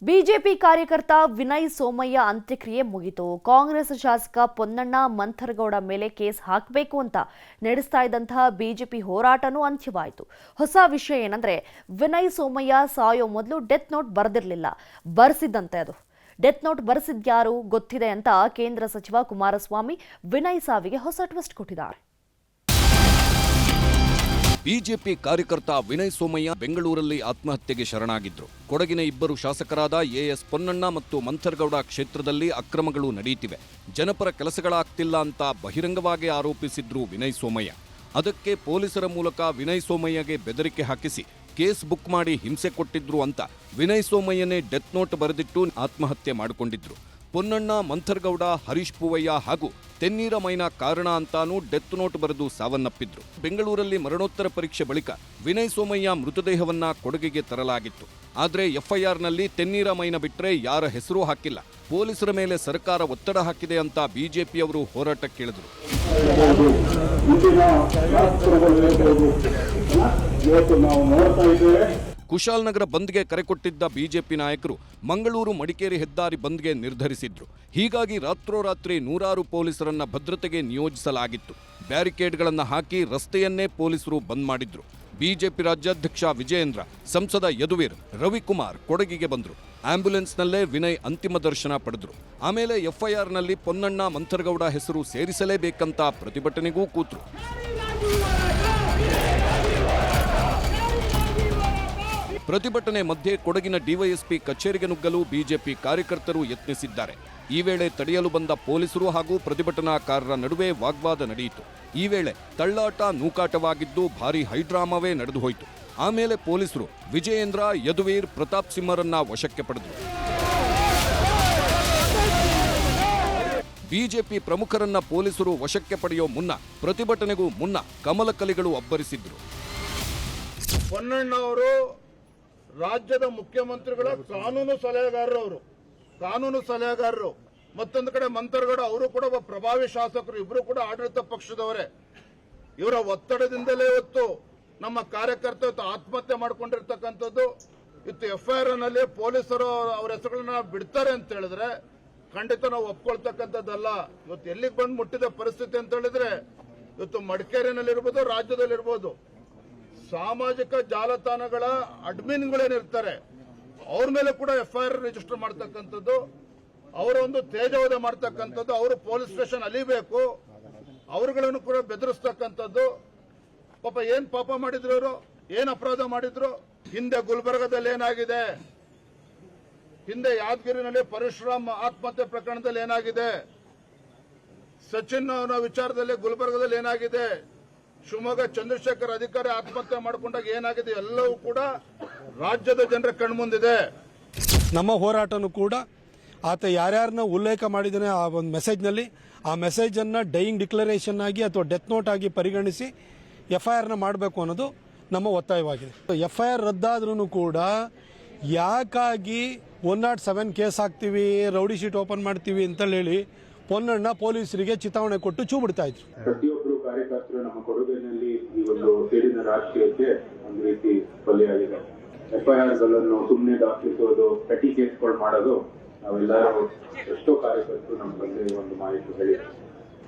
BJP ಕಾರ್ಯಕರ್ತ ವಿನಯ್ ಸೋಮಯ್ಯ ಅಂತ್ಯಕ್ರಿಯೆ ಮುಗಿತು. ಕಾಂಗ್ರೆಸ್ ಶಾಸಕ ಪೊನ್ನಣ್ಣ ಮಂಥರಗೌಡ ಮೇಲೆ ಕೇಸ್ ಹಾಕಬೇಕು ಅಂತ ನಡೆಸ್ತಾ ಇದ್ದಂತಹ ಬಿಜೆಪಿ ಹೋರಾಟನೂ ಅಂತ್ಯವಾಯಿತು. ಹೊಸ ವಿಷಯ ಏನಂದ್ರೆ, ವಿನಯ್ ಸೋಮಯ್ಯ ಸಾಯೋ ಮೊದಲು ಡೆತ್ ನೋಟ್ ಬರೆದಿರಲಿಲ್ಲ, ಬರ್ಸಿದ್ದಂತೆ ಅದು. ಡೆತ್ ನೋಟ್ ಬರ್ಸಿದ್ಯಾರು ಗೊತ್ತಿದೆ ಅಂತ ಕೇಂದ್ರ ಸಚಿವ ಕುಮಾರಸ್ವಾಮಿ ವಿನಯ್ ಸಾವಿಗೆ ಹೊಸ ಟ್ವಿಸ್ಟ್ ಕೊಟ್ಟಿದ್ದಾರೆ. ಬಿಜೆಪಿ ಕಾರ್ಯಕರ್ತ ವಿನಯ್ ಸೋಮಯ್ಯ ಬೆಂಗಳೂರಲ್ಲಿ ಆತ್ಮಹತ್ಯೆಗೆ ಶರಣಾಗಿದ್ರು. ಕೊಡಗಿನ ಇಬ್ಬರು ಶಾಸಕರಾದ ಎಎಸ್ ಪೊನ್ನಣ್ಣ ಮತ್ತು ಮಂಥರಗೌಡ ಕ್ಷೇತ್ರದಲ್ಲಿ ಅಕ್ರಮಗಳು ನಡೆಯುತ್ತಿವೆ, ಜನಪರ ಕೆಲಸಗಳಾಗ್ತಿಲ್ಲ ಅಂತ ಬಹಿರಂಗವಾಗಿ ಆರೋಪಿಸಿದ್ರು ವಿನಯ್ ಸೋಮಯ್ಯ. ಅದಕ್ಕೆ ಪೊಲೀಸರ ಮೂಲಕ ವಿನಯ್ ಸೋಮಯ್ಯಗೆ ಬೆದರಿಕೆ ಹಾಕಿಸಿ ಕೇಸ್ ಬುಕ್ ಮಾಡಿ ಹಿಂಸೆ ಕೊಟ್ಟಿದ್ರು ಅಂತ ವಿನಯ್ ಸೋಮಯ್ಯನೇ ಡೆತ್ ನೋಟ್ ಬರೆದಿಟ್ಟು ಆತ್ಮಹತ್ಯೆ ಮಾಡಿಕೊಂಡಿದ್ರು. ಪೊನ್ನಣ್ಣ, ಮಂಥರಗೌಡ, ಹರೀಶ್ ಪೂವಯ್ಯ ಹಾಗೂ ತೆನ್ನೀರ ಮೈನಾ ಕಾರಣ ಅಂತಾನೂ ಡೆತ್ ನೋಟ್ ಬರೆದು ಸಾವನ್ನಪ್ಪಿದ್ರು. ಬೆಂಗಳೂರಲ್ಲಿ ಮರಣೋತ್ತರ ಪರೀಕ್ಷೆ ಬಳಿಕ ವಿನಯ್ ಸೋಮಯ್ಯ ಮೃತದೇಹವನ್ನ ಕೊಡಗಿಗೆ ತರಲಾಗಿತ್ತು. ಆದರೆ ಎಫ್ಐಆರ್ನಲ್ಲಿ ತೆನ್ನೀರ ಮೈನ ಬಿಟ್ರೆ ಯಾರ ಹೆಸರೂ ಹಾಕಿಲ್ಲ. ಪೊಲೀಸರ ಮೇಲೆ ಸರ್ಕಾರ ಒತ್ತಡ ಹಾಕಿದೆ ಅಂತ ಬಿಜೆಪಿಯವರು ಹೋರಾಟಕ್ಕಿಳಿದ್ರು. ಕುಶಾಲನಗರ ಬಂದ್ಗೆ ಕರೆ ಕೊಟ್ಟಿದ್ದ ಬಿಜೆಪಿ ನಾಯಕರು ಮಂಗಳೂರು ಮಡಿಕೇರಿ ಹೆದ್ದಾರಿ ಬಂದ್ಗೆ ನಿರ್ಧರಿಸಿದ್ರು. ಹೀಗಾಗಿ ರಾತ್ರೋರಾತ್ರಿ ನೂರಾರು ಪೊಲೀಸರನ್ನ ಭದ್ರತೆಗೆ ನಿಯೋಜಿಸಲಾಗಿತ್ತು. ಬ್ಯಾರಿಕೇಡ್ಗಳನ್ನು ಹಾಕಿ ರಸ್ತೆಯನ್ನೇ ಪೊಲೀಸರು ಬಂದ್ ಮಾಡಿದ್ರು. ಬಿಜೆಪಿ ರಾಜ್ಯಾಧ್ಯಕ್ಷ ವಿಜಯೇಂದ್ರ, ಸಂಸದ ಯದುವೀರ್, ರವಿಕುಮಾರ್ ಕೊಡಗಿಗೆ ಬಂದ್ರು. ಆಂಬ್ಯುಲೆನ್ಸ್ನಲ್ಲೇ ವಿನಯ್ ಅಂತಿಮ ದರ್ಶನ ಪಡೆದ್ರು. ಆಮೇಲೆ ಎಫ್ಐಆರ್ನಲ್ಲಿ ಪೊನ್ನಣ್ಣ, ಮಂಥರಗೌಡ ಹೆಸರು ಸೇರಿಸಲೇಬೇಕಂತ ಪ್ರತಿಭಟನೆಗೂ ಕೂತ್ರು. ಪ್ರತಿಭಟನೆ ಮಧ್ಯೆ ಕೊಡಗಿನ ಡಿವೈಎಸ್ಪಿ ಕಚೇರಿಗೆ ನುಗ್ಗಲು ಬಿಜೆಪಿ ಕಾರ್ಯಕರ್ತರು ಯತ್ನಿಸಿದ್ದಾರೆ. ಈ ವೇಳೆ ತಡೆಯಲು ಬಂದ ಪೊಲೀಸರು ಹಾಗೂ ಪ್ರತಿಭಟನಾಕಾರರ ನಡುವೆ ವಾಗ್ವಾದ ನಡೆಯಿತು. ಈ ವೇಳೆ ತಳ್ಳಾಟ, ನೂಕಾಟವಾಗಿದ್ದು ಭಾರೀ ಹೈಡ್ರಾಮಾವೇ ನಡೆದು ಹೋಯಿತು. ಆಮೇಲೆ ಪೊಲೀಸರು ವಿಜಯೇಂದ್ರ, ಯದುವೀರ್, ಪ್ರತಾಪ್ ಸಿಂಹರನ್ನ ವಶಕ್ಕೆ ಪಡೆದರು. ಬಿಜೆಪಿ ಪ್ರಮುಖರನ್ನ ಪೊಲೀಸರು ವಶಕ್ಕೆ ಪಡೆಯೋ ಮುನ್ನ, ಪ್ರತಿಭಟನೆಗೂ ಮುನ್ನ ಕಮಲಕಲಿಗಳು ಅಬ್ಬರಿಸಿದ್ರು. ಪೊನ್ನಣ್ಣವರು ರಾಜ್ಯದ ಮುಖ್ಯಮಂತ್ರಿಗಳ ಕಾನೂನು ಸಲಹೆಗಾರರು. ಮತ್ತೊಂದು ಕಡೆ ಮಂಥರಗೌಡ ಅವರು ಕೂಡ ಒಬ್ಬ ಪ್ರಭಾವಿ ಶಾಸಕರು, ಇಬ್ಬರು ಕೂಡ ಆಡಳಿತ ಪಕ್ಷದವರೇ. ಇವರ ಒತ್ತಡದಿಂದಲೇ ಇವತ್ತು ನಮ್ಮ ಕಾರ್ಯಕರ್ತ ಆತ್ಮಹತ್ಯೆ ಮಾಡಿಕೊಂಡಿರ್ತಕ್ಕಂಥದ್ದು. ಇವತ್ತು ಎಫ್ಐಆರ್ ನಲ್ಲಿ ಪೊಲೀಸರು ಅವರ ಹೆಸರುಗಳನ್ನ ಬಿಡ್ತಾರೆ ಅಂತ ಹೇಳಿದ್ರೆ ಖಂಡಿತ ನಾವು ಒಪ್ಕೊಳ್ತಕ್ಕಂಥದ್ದಲ್ಲ. ಇವತ್ತು ಎಲ್ಲಿಗೆ ಬಂದು ಮುಟ್ಟಿದ ಪರಿಸ್ಥಿತಿ ಅಂತ ಹೇಳಿದ್ರೆ, ಇವತ್ತು ಮಡಿಕೇರಿನಲ್ಲಿರ್ಬೋದು, ರಾಜ್ಯದಲ್ಲಿರ್ಬೋದು, ಸಾಮಾಜಿಕ ಜಾಲತಾಣಗಳ ಅಡ್ಮಿನ್ಗಳೇನಿರ್ತಾರೆ ಅವ್ರ ಮೇಲೆ ಕೂಡ ಎಫ್ಐಆರ್ ರಿಜಿಸ್ಟರ್ ಮಾಡ್ತಕ್ಕಂಥದ್ದು, ಅವರ ಒಂದು ತೇಜೋವಧೆ ಮಾಡ್ತಕ್ಕಂಥದ್ದು, ಅವರು ಪೊಲೀಸ್ ಸ್ಟೇಷನ್ ಅಲಿಬೇಕು, ಅವರುಗಳನ್ನು ಕೂಡ ಬೆದರಿಸ್ತಕ್ಕಂಥದ್ದು. ಪಾಪ ಏನ್ ಪಾಪ ಮಾಡಿದ್ರು ಅವರು, ಏನ್ ಅಪರಾಧ ಮಾಡಿದ್ರು? ಹಿಂದೆ ಗುಲ್ಬರ್ಗದಲ್ಲಿ ಏನಾಗಿದೆ, ಹಿಂದೆ ಯಾದಗಿರಿನಲ್ಲಿ ಪರಶುರಾಮ್ ಆತ್ಮಹತ್ಯೆ ಪ್ರಕರಣದಲ್ಲಿ ಏನಾಗಿದೆ, ಸಚಿನ್ ಅವರ ವಿಚಾರದಲ್ಲಿ ಗುಲ್ಬರ್ಗದಲ್ಲಿ ಏನಾಗಿದೆ, ಶಿವಮೊಗ್ಗ ಚಂದ್ರಶೇಖರ್ ಅಧಿಕಾರಿ ಆತ್ಮಹತ್ಯೆ ಮಾಡಿಕೊಂಡಾಗ ಏನಾಗಿದೆ, ಎಲ್ಲವೂ ಕೂಡ ರಾಜ್ಯದ ಜನರ ಕಣ್ಮುಂದಿದೆ. ನಮ್ಮ ಹೋರಾಟನೂ ಕೂಡ ಆತ ಯಾರ್ಯಾರನ್ನ ಉಲ್ಲೇಖ ಮಾಡಿದ್ದಾನೆ ಆ ಒಂದು ಮೆಸೇಜ್ನಲ್ಲಿ, ಆ ಮೆಸೇಜನ್ನು ಡೈಯಿಂಗ್ ಡಿಕ್ಲರೇಷನ್ ಆಗಿ ಅಥವಾ ಡೆತ್ ನೋಟ್ ಆಗಿ ಪರಿಗಣಿಸಿ ಎಫ್ಐಆರ್ನ ಮಾಡಬೇಕು ಅನ್ನೋದು ನಮ್ಮ ಒತ್ತಾಯವಾಗಿದೆ. ಎಫ್ಐಆರ್ ರದ್ದಾದ್ರೂ ಕೂಡ ಯಾಕಾಗಿ 107 ಕೇಸ್ ಹಾಕ್ತೀವಿ, ರೌಡಿ ಶೀಟ್ ಓಪನ್ ಮಾಡ್ತೀವಿ ಅಂತ ಹೇಳಿ ಪೊನ್ನಣ್ಣ ಪೊಲೀಸರಿಗೆ ಚಿತಾವಣೆ ಕೊಟ್ಟು ಚೂ ಬಿಡ್ತಾ ಇದ್ರು. ಪ್ರತಿಯೊಬ್ಬರು ಕಾರ್ಯಕರ್ತರು ನಮ್ಮ ಕೊಡಗಿನಲ್ಲಿ ಈ ಒಂದು ಸೇಡಿನ ರಾಜಕೀಯಕ್ಕೆ ಒಂದು ರೀತಿ ಬಲಿಯಾಗಿದೆ. ಎಫ್ಐಆರ್ ಗಳನ್ನು ಸುಮ್ಮನೆ ದಾಖಲಿಸೋದು, ಪೆಟಿ ಕೇಸ್ಗಳು ಮಾಡೋದು, ನಾವೆಲ್ಲರೂ ಎಷ್ಟೋ ಕಾರ್ಯಕರ್ತರು ನಮ್ಮ ಬಗ್ಗೆ ಒಂದು ಮಾಹಿತಿ ಹೇಳಿದ್ರು.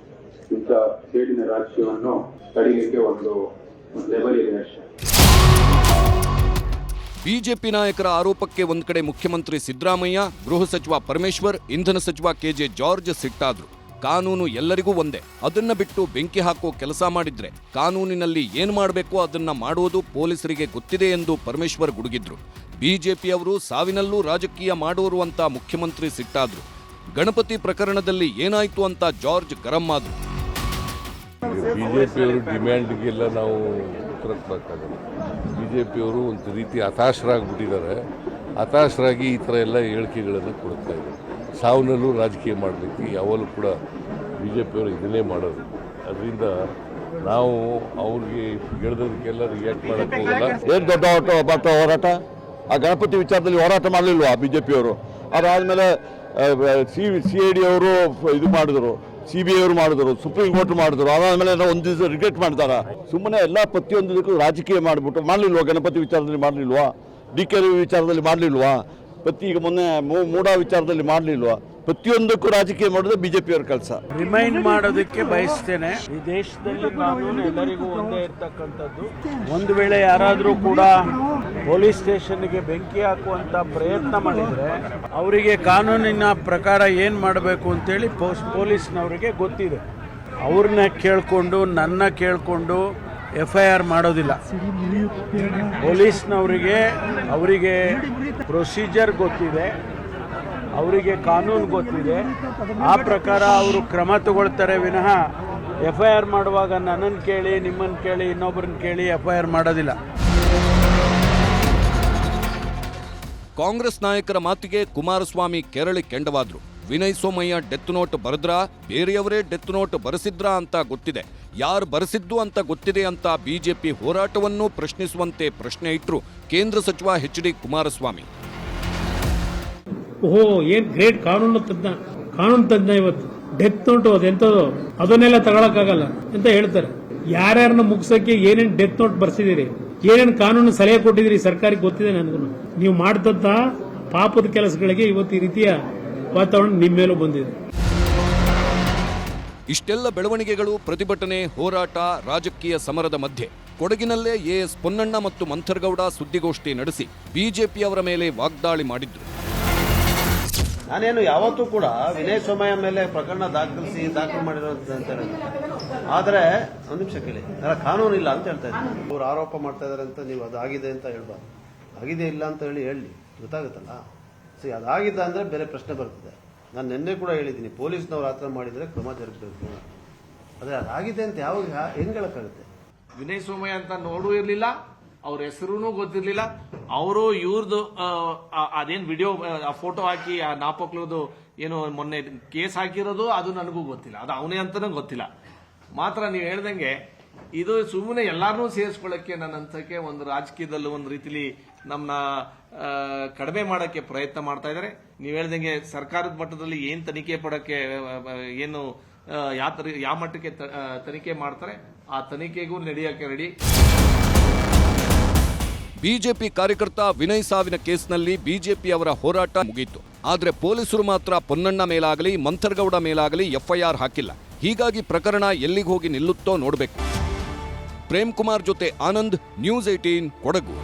ಇಂಥ ಸೇಡಿನ ರಾಜಕೀಯವನ್ನು ತಡೆಯಲಿಕ್ಕೆ ಒಂದು ಲೆವೆಲ್ ಇದೆ ಅಷ್ಟೇ. ಬಿಜೆಪಿ ನಾಯಕರ ಆರೋಪಕ್ಕೆ ಒಂದ್ ಕಡೆ ಮುಖ್ಯಮಂತ್ರಿ ಸಿದ್ದರಾಮಯ್ಯ, ಗೃಹ ಸಚಿವ ಪರಮೇಶ್ವರ್, ಇಂಧನ ಸಚಿವ ಕೆಜೆ ಜಾರ್ಜ್ ಸಿಟ್ಟಾದ್ರು. ಕಾನೂನು ಎಲ್ಲರಿಗೂ ಒಂದೇ, ಅದನ್ನ ಬಿಟ್ಟು ಬೆಂಕಿ ಹಾಕೋ ಕೆಲಸ ಮಾಡಿದ್ರೆ ಕಾನೂನಿನಲ್ಲಿ ಏನ್ ಮಾಡಬೇಕೋ ಅದನ್ನ ಮಾಡುವುದು ಪೊಲೀಸರಿಗೆ ಗೊತ್ತಿದೆ ಎಂದು ಪರಮೇಶ್ವರ್ ಗುಡುಗಿದ್ರು. ಬಿಜೆಪಿಯವರು ಸಾವಿನಲ್ಲೂ ರಾಜಕೀಯ ಮಾಡೋರು ಅಂತ ಮುಖ್ಯಮಂತ್ರಿ ಸಿಟ್ಟಾದ್ರು. ಗಣಪತಿ ಪ್ರಕರಣದಲ್ಲಿ ಏನಾಯ್ತು ಅಂತ ಜಾರ್ಜ್ ಗರಂ ಆದ್ರು. ಬಿಜೆಪಿಯವರು ಡಿಮ್ಯಾಂಡ್ಗೆಲ್ಲ ನಾವು ಉತ್ತರ ಕೊಡೋಕ್ಕಾಗಲ್ಲ. ಬಿಜೆಪಿಯವರು ಒಂದು ರೀತಿ ಹತಾಶರಾಗ್ಬಿಟ್ಟಿದ್ದಾರೆ. ಹತಾಶರಾಗಿ ಈ ಥರ ಎಲ್ಲ ಹೇಳಿಕೆಗಳನ್ನು ಕೊಡ್ತಾ ಇದ್ದಾರೆ. ಸಾವನಲ್ಲೂ ರಾಜಕೀಯ ಮಾಡಲಿಕ್ಕೆ ಯಾವಾಗಲೂ ಕೂಡ ಬಿಜೆಪಿಯವರು ಇದನ್ನೇ ಮಾಡೋದು. ಅದರಿಂದ ನಾವು ಅವ್ರಿಗೆ ಹೇಳಿದದಕ್ಕೆಲ್ಲ ರಿಯಾಕ್ಟ್ ಮಾಡೋಕ್ಕೆ ಹೋಗಲ್ಲ. ಏನು ದೊಡ್ಡ ಹೋರಾಟ? ಆ ಗಣಪತಿ ವಿಚಾರದಲ್ಲಿ ಹೋರಾಟ ಮಾಡಲಿಲ್ವಾ ಬಿಜೆಪಿಯವರು? ಅದಾದಮೇಲೆ CID ಅವರು ಇದು ಮಾಡಿದ್ರು, CBI ಅವರು ಮಾಡಿದ್ರು, ಸುಪ್ರೀಂ ಕೋರ್ಟ್ ಮಾಡಿದ್ರು. ಅದಾದಮೇಲೆ ಒಂದು ದಿವಸ ರಿಗ್ರೆಟ್ ಮಾಡ್ತಾರ. ಸುಮ್ಮನೆ ಎಲ್ಲ ಪ್ರತಿಯೊಂದಕ್ಕೂ ರಾಜಕೀಯ ಮಾಡಿಬಿಟ್ಟು ಮಾಡಲಿಲ್ವಾ? ಗಣಪತಿ ವಿಚಾರದಲ್ಲಿ ಮಾಡಲಿಲ್ವಾ? DK ವಿಚಾರದಲ್ಲಿ ಮಾಡಲಿಲ್ವಾ? ಈಗ ಮೊನ್ನೆ ಮೂಡಾ ವಿಚಾರದಲ್ಲಿ ಮಾಡಲಿಲ್ವಾ? ಪ್ರತಿಯೊಂದಕ್ಕೂ ರಾಜಕೀಯ ಮಾಡೋದು ಬಿಜೆಪಿಯವ್ರ ಕೆಲಸ. ರಿಮೈಂಡ್ ಮಾಡೋದಕ್ಕೆ ಬಯಸ್ತೇನೆ, ಈ ದೇಶದಲ್ಲಿ ಕಾನೂನು ಎಲ್ಲರಿಗೂ ಒಂದೇ ಇರ್ತಕ್ಕಂಥದ್ದು. ಒಂದು ವೇಳೆ ಯಾರಾದರೂ ಕೂಡ ಪೊಲೀಸ್ ಸ್ಟೇಷನ್ಗೆ ಬೆಂಕಿ ಹಾಕುವಂತ ಪ್ರಯತ್ನ ಮಾಡಿದರೆ ಅವರಿಗೆ ಕಾನೂನಿನ ಪ್ರಕಾರ ಏನು ಮಾಡಬೇಕು ಅಂತೇಳಿ ಪೊಲೀಸ್ನವರಿಗೆ ಗೊತ್ತಿದೆ. ಅವ್ರನ್ನ ಕೇಳಿಕೊಂಡು ನನ್ನ ಕೇಳಿಕೊಂಡು FIR ಮಾಡೋದಿಲ್ಲ. ಪೊಲೀಸ್ನವರಿಗೆ ಅವರಿಗೆ ಪ್ರೊಸೀಜರ್ ಗೊತ್ತಿದೆ, ಅವರಿಗೆ ಕಾನೂನು ಗೊತ್ತಿದೆ. ಆ ಪ್ರಕಾರ ಅವರು ಕ್ರಮ ತಗೊಳ್ತಾರೆ ವಿನಃ FIR ಮಾಡುವಾಗ ನನ್ನನ್ನು ಕೇಳಿ, ನಿಮ್ಮನ್ನು ಕೇಳಿ, ಇನ್ನೊಬ್ಬರನ್ನ ಕೇಳಿ FIR ಮಾಡೋದಿಲ್ಲ. ಕಾಂಗ್ರೆಸ್ ನಾಯಕರ ಮಾತಿಗೆ ಕುಮಾರಸ್ವಾಮಿ ಕೆರಳಿ ಕೆಂಡವಾದ್ರು. ವಿನಯ್ ಸೋಮಯ್ಯ ಡೆತ್ ನೋಟ್ ಬರೆದ್ರಾ, ಬೇರೆಯವರೇ ಡೆತ್ ನೋಟ್ ಬರೆಸಿದ್ರಾ ಅಂತ ಗೊತ್ತಿದೆ, ಯಾರು ಬರೆಸಿದ್ದು ಅಂತ ಗೊತ್ತಿದೆ ಅಂತ ಬಿಜೆಪಿ ಹೋರಾಟವನ್ನು ಪ್ರಶ್ನಿಸುವಂತೆ ಪ್ರಶ್ನೆ ಇಟ್ರು ಕೇಂದ್ರ ಸಚಿವ HD ಕುಮಾರಸ್ವಾಮಿ. ಓಹೋ, ಏನ್ ಗ್ರೇಟ್ ಕಾನೂನು ತಜ್ಞ ಇವತ್ತು. ಡೆತ್ ನೋಟ್ ಅದೆಂತದು, ಅದನ್ನೆಲ್ಲ ತಗೊಳಕ್ಕಾಗಲ್ಲ ಅಂತ ಹೇಳ್ತಾರೆ. ಯಾರ್ಯಾರನ್ನ ಮುಗ್ಸಕ್ಕೆ ಏನೇನ್ ಡೆತ್ ನೋಟ್ ಬರ್ಸಿದಿರಿ, ಏನೇನ್ ಕಾನೂನು ಸಲಹೆ ಕೊಟ್ಟಿದ್ದೀರಿ ಸರ್ಕಾರಕ್ಕೆ ಗೊತ್ತಿದೆ ನನಗೂ. ನೀವು ಮಾಡ್ತಂತ ಪಾಪದ ಕೆಲಸಗಳಿಗೆ ಇವತ್ತು ಈ ರೀತಿಯ ವಾತಾವರಣ ನಿಮ್ಮ ಮೇಲೂ ಬಂದಿದೆ. ಇಷ್ಟೆಲ್ಲ ಬೆಳವಣಿಗೆಗಳು, ಪ್ರತಿಭಟನೆ, ಹೋರಾಟ, ರಾಜಕೀಯ ಸಮರದ ಮಧ್ಯೆ ಕೊಡಗಿನಲ್ಲೇ AS ಪೊನ್ನಣ್ಣ ಮತ್ತು ಮಂಥರ್ಗೌಡ ಸುದ್ದಿಗೋಷ್ಠಿ ನಡೆಸಿ ಬಿಜೆಪಿಯವರ ಮೇಲೆ ವಾಗ್ದಾಳಿ ಮಾಡಿದ್ರು. ನಾನೇನು ಯಾವತ್ತೂ ಕೂಡ ವಿನಯ್ ಸೋಮಯ್ಯ ಮೇಲೆ ಪ್ರಕರಣ ದಾಖಲು ಮಾಡಿರೋದಂತ ಆದರೆ ಒಂದು ನಿಮಿಷ ಕೇಳಿ, ಕಾನೂನು ಇಲ್ಲ ಅಂತ ಹೇಳ್ತಾ ಇದ್ದೀನಿ. ಅವ್ರು ಆರೋಪ ಮಾಡ್ತಾ ಇದಾರೆ ಅಂತ ನೀವು ಅದಾಗಿದೆ ಅಂತ ಹೇಳ್ಬಾರ್ದು. ಆಗಿದೆ ಇಲ್ಲ ಅಂತ ಹೇಳಿ ಗೊತ್ತಾಗುತ್ತಲ್ಲ. ಸರಿ, ಅದಾಗಿದೆ ಅಂದ್ರೆ ಬೇರೆ ಪ್ರಶ್ನೆ ಬರ್ತದೆ. ನಾನು ನಿನ್ನೆ ಕೂಡ ಹೇಳಿದ್ದೀನಿ, ಪೊಲೀಸ್ನವ್ರು ಆತರ ಮಾಡಿದ್ರೆ ಕ್ರಮ ಜರುಗಬೇಕು. ಅದೇ ಅದಾಗಿದೆ ಅಂತ ಯಾವಾಗ ಹೆಂಗ್ ಹೇಳಕ್ಕಾಗುತ್ತೆ? ವಿನಯ್ ಸೋಮಯ್ಯ ಅಂತ ನೋಡೂ ಇರ್ಲಿಲ್ಲ, ಅವ್ರ ಹೆಸರು ಗೊತ್ತಿರ್ಲಿಲ್ಲ. ಅವರು ಇವ್ರದ್ದು ಅದೇನ್ ವಿಡಿಯೋ ಫೋಟೋ ಹಾಕಿ ಆ ನಾಪಕ್ಲದು ಏನು ಮೊನ್ನೆ ಕೇಸ್ ಹಾಕಿರೋದು ಅದು ನನಗೂ ಗೊತ್ತಿಲ್ಲ, ಅದು ಅವನೇ ಅಂತಾನೂ ಗೊತ್ತಿಲ್ಲ. ಮಾತ್ರ ನೀವು ಹೇಳ್ದಂಗೆ ಇದು ಸುಮ್ಮನೆ ಎಲ್ಲಾರನ್ನೂ ಸೇರಿಸ್ಕೊಳ್ಳಕ್ಕೆ ನನ್ನ ಅನ್ಸಕ್ಕೆ ಒಂದು ರಾಜಕೀಯದಲ್ಲೂ ಒಂದು ರೀತಿಲಿ ನಮ್ಮನ್ನ ಕಡಿಮೆ ಮಾಡಕ್ಕೆ ಪ್ರಯತ್ನ ಮಾಡ್ತಾ ಇದ್ದಾರೆ. ನೀವು ಹೇಳ್ದಂಗೆ ಸರ್ಕಾರದ ಮಟ್ಟದಲ್ಲಿ ಏನ್ ತನಿಖೆ ಪಡಕ್ಕೆ ಏನು ಯಾವ ಮಟ್ಟಕ್ಕೆ ತನಿಖೆ ಮಾಡ್ತಾರೆ ಆ ತನಿಖೆಗೂ ನಡೆಯಕ್ಕೆ ರೆಡಿ. ಬಿಜೆಪಿ ಕಾರ್ಯಕರ್ತ ವಿನಯ್ ಸಾವಿನ ಕೇಸ್ನಲ್ಲಿ ಬಿಜೆಪಿಯವರ ಹೋರಾಟ ಮುಗಿಯಿತು. ಆದರೆ ಪೊಲೀಸರು ಮಾತ್ರ ಪೊನ್ನಣ್ಣ ಮೇಲಾಗಲಿ ಮಂಥರ್ಗೌಡ ಮೇಲಾಗಲಿ FIR ಹಾಕಿಲ್ಲ. ಹೀಗಾಗಿ ಪ್ರಕರಣ ಎಲ್ಲಿಗೆ ಹೋಗಿ ನಿಲ್ಲುತ್ತೋ ನೋಡಬೇಕು. ಪ್ರೇಮ್ ಕುಮಾರ್ ಜೊತೆ ಆನಂದ್, ನ್ಯೂಸ್ 18 ಕೊಡಗು.